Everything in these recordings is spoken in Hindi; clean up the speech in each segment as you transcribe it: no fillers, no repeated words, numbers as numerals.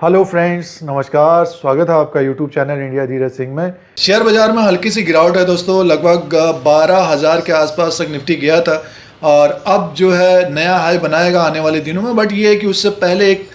हेलो फ्रेंड्स, नमस्कार। स्वागत है आपका YouTube channel India Dheeraj Singh में। शेयर बाजार में हल्की सी गिरावट है दोस्तों। लगभग 12,000 के आसपास तक निफ्टी गया था और अब जो है नया हाई बनाएगा आने वाले दिनों में। बट ये है कि उससे पहले एक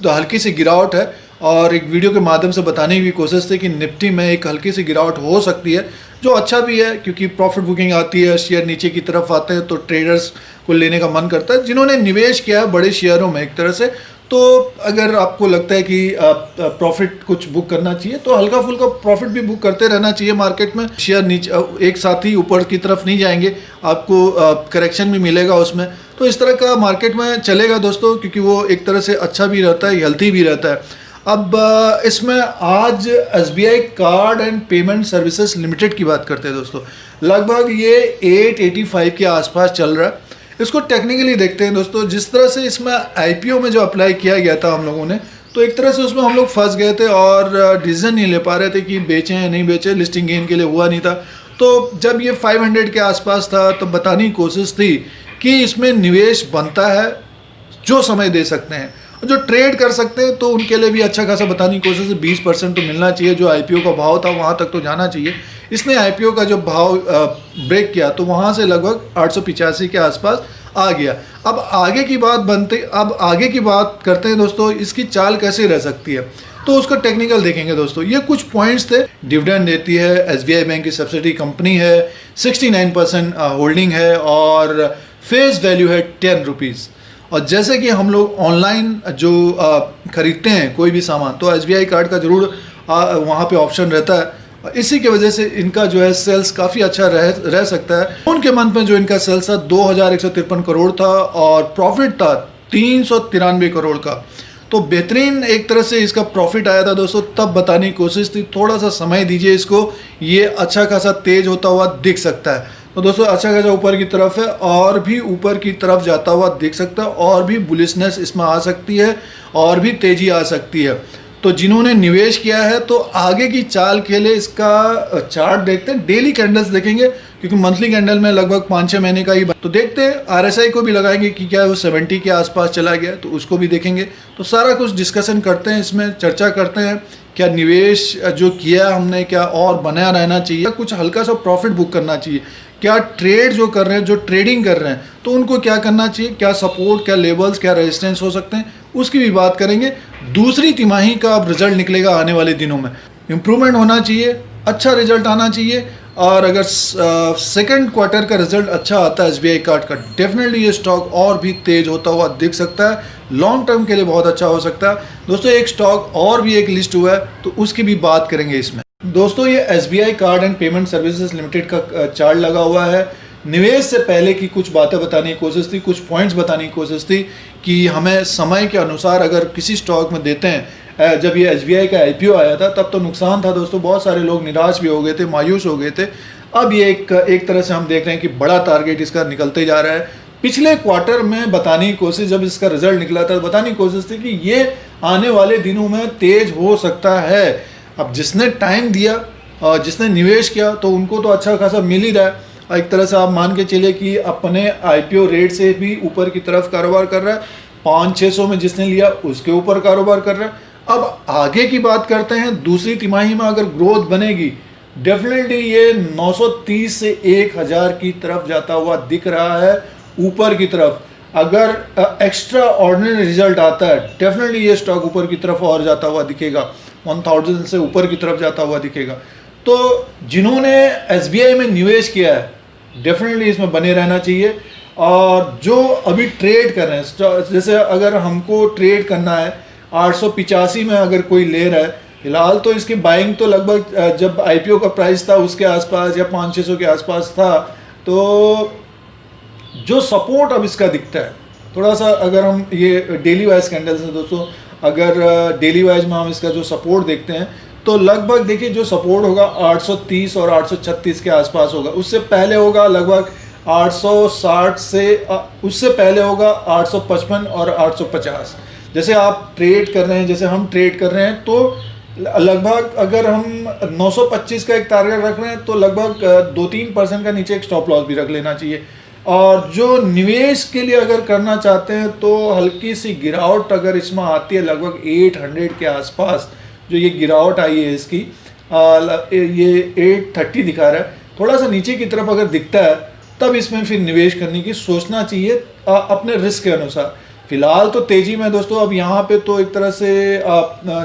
हल्की सी गिरावट है और एक वीडियो के माध्यम से बताने की कोशिश थी कि निफ्टी में एक हल्की सी गिरावट हो सकती है, जो अच्छा भी है क्योंकि प्रॉफिट बुकिंग आती है, शेयर नीचे की तरफ आते हैं तो ट्रेडर्स को लेने का मन करता है जिन्होंने निवेश किया है बड़े शेयरों में एक तरह से। तो अगर आपको लगता है कि प्रॉफिट कुछ बुक करना चाहिए तो हल्का फुल्का प्रॉफिट भी बुक करते रहना चाहिए मार्केट में। शेयर नीचे एक साथ ही ऊपर की तरफ नहीं जाएंगे, आपको करेक्शन भी मिलेगा उसमें। तो इस तरह का मार्केट में चलेगा दोस्तों, क्योंकि वो एक तरह से अच्छा भी रहता है, हेल्थी भी रहता है। अब इसमें आज SBI card and payment services limited की बात करते हैं दोस्तों। लगभग ये 885 के आसपास चल रहा है। इसको टेक्निकली देखते हैं दोस्तों। जिस तरह से इसमें IPO में जो अप्लाई किया गया था हम लोगों ने, तो एक तरह से उसमें हम लोग फंस गए थे और डिसीजन नहीं ले पा रहे थे कि बेचें या नहीं बेचें। लिस्टिंग गेन के लिए हुआ नहीं था। तो जब ये 500 के आसपास था तो बताने की कोशिश थी कि इसमें निवेश बनता है, जो समय दे सकते हैं, जो ट्रेड कर सकते हैं, तो उनके लिए भी अच्छा खासा बताने की कोशिश है। 20% तो मिलना चाहिए। जो IPO का भाव था वहाँ तक तो जाना चाहिए। इसने IPO का जो भाव ब्रेक किया तो वहाँ से लगभग 885 के आसपास आ गया। अब आगे की बात करते हैं दोस्तों, इसकी चाल कैसे रह सकती है। तो उसका टेक्निकल देखेंगे दोस्तों। ये कुछ पॉइंट्स थे। डिविडेंड देती है, SBI बैंक की सब्सिडी कंपनी है, 69% होल्डिंग है और फेस वैल्यू है 10 रुपीज़। और जैसे कि हम लोग ऑनलाइन जो खरीदते हैं कोई भी सामान, तो SBI कार्ड का ज़रूर वहाँ पे ऑप्शन रहता है। इसी की वजह से इनका जो है सेल्स काफ़ी अच्छा रह सकता है। उनके मंथ में जो इनका सेल्स था 2153 करोड़ था और प्रॉफिट था 393 करोड़ का। तो बेहतरीन एक तरह से इसका प्रॉफिट आया था दोस्तों। तब बताने की कोशिश थी, थोड़ा सा समय दीजिए इसको, ये अच्छा खासा तेज होता हुआ दिख सकता है। तो दोस्तों अच्छा खासा ऊपर की तरफ है और भी ऊपर की तरफ जाता हुआ दिख सकता है और भी बुलिशनेस इसमें आ सकती है और भी तेज़ी आ सकती है। तो जिन्होंने निवेश किया है तो आगे की चाल के लिए इसका चार्ट देखते हैं। डेली कैंडल्स देखेंगे क्योंकि मंथली कैंडल में लगभग 5-6 महीने का ही। तो देखते हैं, RSI को भी लगाएंगे कि क्या वो 70 के आसपास चला गया, तो उसको भी देखेंगे। तो सारा कुछ डिस्कशन करते हैं, इसमें चर्चा करते हैं। क्या निवेश जो किया हमने क्या और बना रहना चाहिए, कुछ हल्का सा प्रॉफिट बुक करना चाहिए, क्या ट्रेड जो कर रहे हैं, जो ट्रेडिंग कर रहे हैं, तो उनको क्या करना चाहिए, क्या सपोर्ट, क्या लेवल्स, क्या रेजिस्टेंस हो सकते हैं, उसकी भी बात करेंगे। दूसरी तिमाही का अब रिजल्ट निकलेगा आने वाले दिनों में, इम्प्रूवमेंट होना चाहिए, अच्छा रिजल्ट आना चाहिए। और अगर सेकंड क्वार्टर का रिजल्ट अच्छा आता है SBI कार्ड का, डेफिनेटली ये स्टॉक और भी तेज होता हुआ दिख सकता है। लॉन्ग टर्म के लिए बहुत अच्छा हो सकता है दोस्तों। एक स्टॉक और भी एक लिस्ट हुआ है तो उसकी भी बात करेंगे इसमें दोस्तों। ये SBI card and payment services limited का चार्ट लगा हुआ है। निवेश से पहले की कुछ बातें बताने की कोशिश थी, कुछ पॉइंट्स बताने की कोशिश थी कि हमें समय के अनुसार अगर किसी स्टॉक में देते हैं। जब ये SBI का IPO आया था तब तो नुकसान था दोस्तों, बहुत सारे लोग निराश भी हो गए थे, मायूस हो गए थे। अब ये एक तरह से हम देख रहे हैं कि बड़ा टारगेट इसका निकलते जा रहा है। पिछले क्वार्टर में बताने की कोशिश, जब इसका रिजल्ट निकला था, बताने की कोशिश थी कि ये आने वाले दिनों में तेज हो सकता है। अब जिसने टाइम दिया और जिसने निवेश किया तो उनको तो अच्छा खासा मिल ही रहा है। एक तरह से आप मान के चलिए कि अपने IPO रेट से भी ऊपर की तरफ कारोबार कर रहा है। 500-600 में जिसने लिया उसके ऊपर कारोबार कर रहा है। अब आगे की बात करते हैं। दूसरी तिमाही में अगर ग्रोथ बनेगी, डेफिनेटली ये 930 से 1000 की तरफ जाता हुआ दिख रहा है ऊपर की तरफ। अगर एक्स्ट्रा ऑर्डिनरी रिजल्ट आता है, डेफिनेटली ये स्टॉक ऊपर की तरफ और जाता हुआ दिखेगा, 1000 से ऊपर की तरफ जाता हुआ दिखेगा। तो जिन्होंने SBI में निवेश किया है, डेफिनेटली इसमें बने रहना चाहिए। और जो अभी ट्रेड कर रहे हैं, जैसे अगर हमको ट्रेड करना है 885 में अगर कोई ले रहा है फिलहाल, तो इसकी बाइंग तो लगभग जब IPO का प्राइस था उसके आसपास या 500-600 के आसपास था। तो जो सपोर्ट अब इसका दिखता है थोड़ा सा, अगर हम ये डेली वाइज कैंडल्स हैं दोस्तों, अगर डेली वाइज में हम इसका जो सपोर्ट देखते हैं तो लगभग देखिए जो सपोर्ट होगा 830 और 836 के आसपास होगा। उससे पहले होगा लगभग 860 से, उससे पहले होगा 855 और 850। जैसे आप ट्रेड कर रहे हैं, जैसे हम ट्रेड कर रहे हैं, तो लगभग अगर हम 925 का एक टारगेट रख रहे हैं तो लगभग 2-3% का नीचे एक स्टॉप लॉस भी रख लेना चाहिए। और जो निवेश के लिए अगर करना चाहते हैं तो हल्की सी गिरावट अगर इसमें आती है, लगभग 800 के आसपास जो ये गिरावट आई है इसकी, ये 830 दिखा रहा है, थोड़ा सा नीचे की तरफ अगर दिखता है तब इसमें फिर निवेश करने की सोचना चाहिए अपने रिस्क के अनुसार। फिलहाल तो तेजी में दोस्तों, अब यहाँ पे तो एक तरह से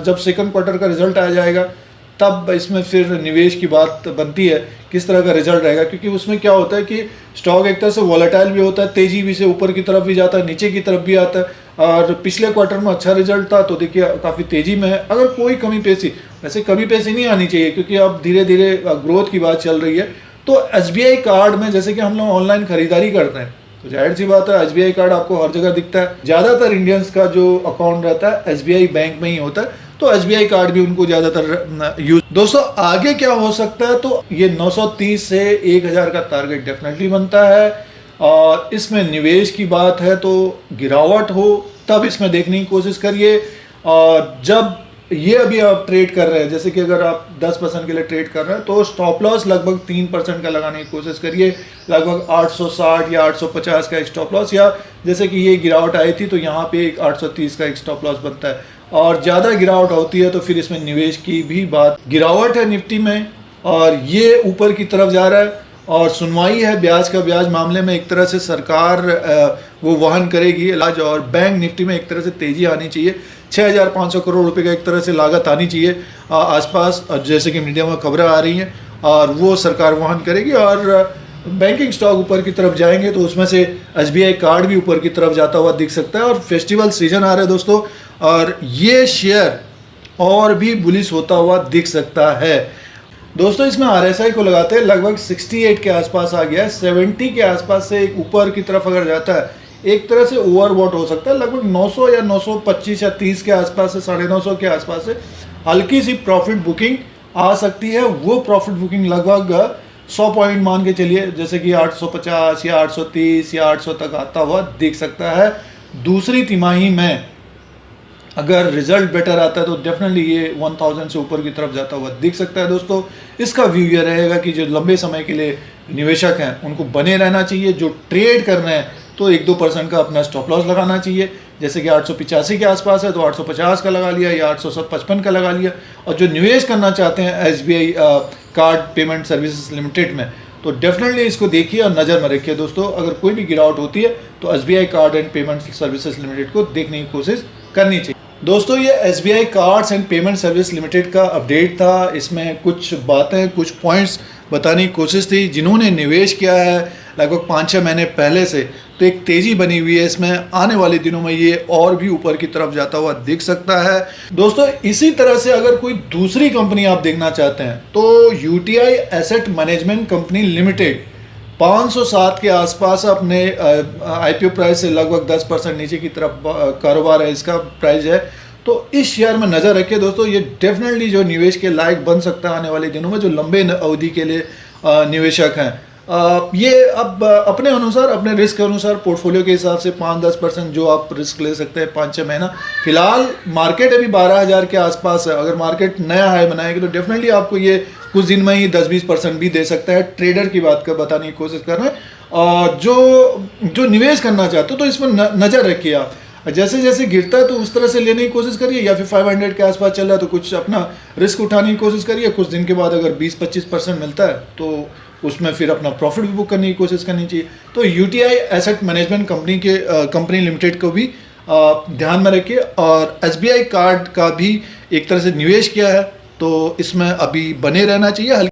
जब सेकंड क्वार्टर का रिजल्ट आ जाएगा तब इसमें फिर निवेश की बात बनती है, किस तरह का रिजल्ट रहेगा, क्योंकि उसमें क्या होता है कि स्टॉक एक तरह से वॉलेटाइल भी होता है, तेजी भी से ऊपर की तरफ भी जाता है, नीचे की तरफ भी आता है। और पिछले क्वार्टर में अच्छा रिजल्ट था तो देखिए काफ़ी तेजी में है। अगर कोई कमी पेशी, वैसे कमी पेशी नहीं आनी चाहिए क्योंकि अब धीरे धीरे ग्रोथ की बात चल रही है, तो SBI कार्ड में जैसे कि हम लोग ऑनलाइन खरीदारी करते हैं तो जाहिर सी बात है SBI कार्ड आपको हर जगह दिखता है। ज़्यादातर इंडियंस का जो अकाउंट रहता है SBI बैंक में ही होता है, तो SBI कार्ड भी उनको ज़्यादातर यूज। दोस्तों आगे क्या हो सकता है, तो ये 930 से 1000 का टारगेट डेफिनेटली बनता है, और इसमें निवेश की बात है तो गिरावट हो तब इसमें देखने की कोशिश करिए। और जब ये अभी आप ट्रेड कर रहे हैं, जैसे कि अगर आप 10% के लिए ट्रेड कर रहे हैं तो स्टॉप लॉस लगभग 3% का लगाने की कोशिश करिए, लगभग 860 या 850 का एक स्टॉप लॉस, या जैसे कि ये गिरावट आई थी तो यहाँ पे एक 830 का एक स्टॉप लॉस बनता है। और ज़्यादा गिरावट होती है तो फिर इसमें निवेश की भी बात। गिरावट है निफ्टी में और ये ऊपर की तरफ जा रहा है, और सुनवाई है ब्याज का, ब्याज मामले में एक तरह से सरकार वो वहन करेगी इलाज, और बैंक निफ्टी में एक तरह से तेज़ी आनी चाहिए। 6500 करोड़ रुपए का एक तरह से लागत आनी चाहिए आसपास, जैसे कि मीडिया में खबरें आ रही हैं, और वो सरकार वहन करेगी। और बैंकिंग स्टॉक ऊपर की तरफ जाएंगे तो उसमें से SBI कार्ड भी ऊपर की तरफ जाता हुआ दिख सकता है। और फेस्टिवल सीजन आ रहा है दोस्तों, और ये शेयर और भी बुलिश होता हुआ दिख सकता है। दोस्तों इसमें RSI को लगाते हैं, लगभग 68 के आसपास आ गया है, 70 के आसपास से एक ऊपर की तरफ अगर जाता है एक तरह से ओवरबॉट हो सकता है, लगभग 900 या 925 या 30 के आसपास से 950 के आसपास से हल्की सी प्रॉफिट बुकिंग आ सकती है। वो प्रॉफिट बुकिंग लगभग 100 पॉइंट मान के चलिए, जैसे कि 850 या 830 या 800 तक आता हुआ दिख सकता है। दूसरी तिमाही में अगर रिजल्ट बेटर आता है तो डेफिनेटली ये 1000 से ऊपर की तरफ जाता हुआ दिख सकता है। दोस्तों इसका व्यू ये रहेगा कि जो लंबे समय के लिए निवेशक हैं उनको बने रहना चाहिए, जो ट्रेड कर रहे हैं तो 1-2% का अपना स्टॉप लॉस लगाना चाहिए, जैसे कि 885 के आसपास है तो 850 का लगा लिया या 855 का लगा लिया। और जो निवेश करना चाहते हैं SBI card payment services limited में तो डेफिनेटली इसको देखिए और नज़र में रखिए। दोस्तों अगर कोई भी गिरावट होती है तो SBI card and payment services limited को देखने की कोशिश करनी चाहिए। दोस्तों ये SBI cards and payment service limited का अपडेट था। इसमें कुछ बातें, कुछ पॉइंट्स बताने की कोशिश थी। जिन्होंने निवेश किया है लगभग 5-6 महीने पहले से तो एक तेज़ी बनी हुई है इसमें, आने वाले दिनों में ये और भी ऊपर की तरफ जाता हुआ दिख सकता है। दोस्तों इसी तरह से अगर कोई दूसरी कंपनी आप देखना चाहते हैं तो UTI asset management company limited 507 के आसपास अपने IPO प्राइस से लगभग 10% नीचे की तरफ कारोबार है, इसका प्राइस है। तो इस शेयर में नज़र रखिए दोस्तों, ये डेफिनेटली जो निवेश के लायक बन सकता है आने वाले दिनों में, जो लंबे अवधि के लिए निवेशक हैं। ये अब अपने अनुसार, अपने रिस्क के अनुसार, पोर्टफोलियो के हिसाब से 5-10% जो आप रिस्क ले सकते हैं 5-6 महीना। फिलहाल मार्केट अभी 12000 के आसपास है, अगर मार्केट नया हाई बनाएगी तो डेफिनेटली आपको ये कुछ दिन में ही 10-20% भी दे सकता है। ट्रेडर की बात बताने की कोशिश कर रहे हैं, और जो निवेश करना चाहते हो तो इसमें नज़र रखिए आप, जैसे जैसे गिरता है तो उस तरह से लेने की कोशिश करिए, या फिर 500 के आसपास चल रहा है तो कुछ अपना रिस्क उठाने की कोशिश करिए। कुछ दिन के बाद अगर 20-25% मिलता है तो उसमें फिर अपना प्रॉफिट भी बुक करने की कोशिश करनी चाहिए। तो UTI asset management company limited को भी ध्यान में रखिए, और SBI कार्ड का भी एक तरह से निवेश किया है तो इसमें अभी बने रहना चाहिए।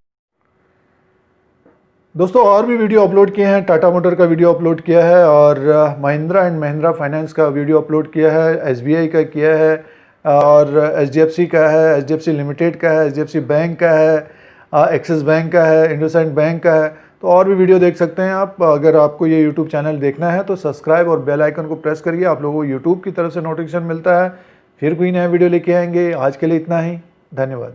दोस्तों और भी वीडियो अपलोड किए हैं, टाटा मोटर का वीडियो अपलोड किया है, और महिंद्रा एंड महिंद्रा फाइनेंस का वीडियो अपलोड किया है, SBI का किया है, और HDFC का है, HDFC लिमिटेड का है, HDFC बैंक का है, एक्सिस बैंक का है, इंडसइंड बैंक का है। तो और भी वीडियो देख सकते हैं आप। अगर आपको ये यूट्यूब चैनल देखना है तो सब्सक्राइब और बेल आइकन को प्रेस करिए, आप लोगों को यूट्यूब की तरफ से नोटिफिकेशन मिलता है। फिर कोई नया वीडियो लेके आएंगे। आज के लिए इतना ही, धन्यवाद।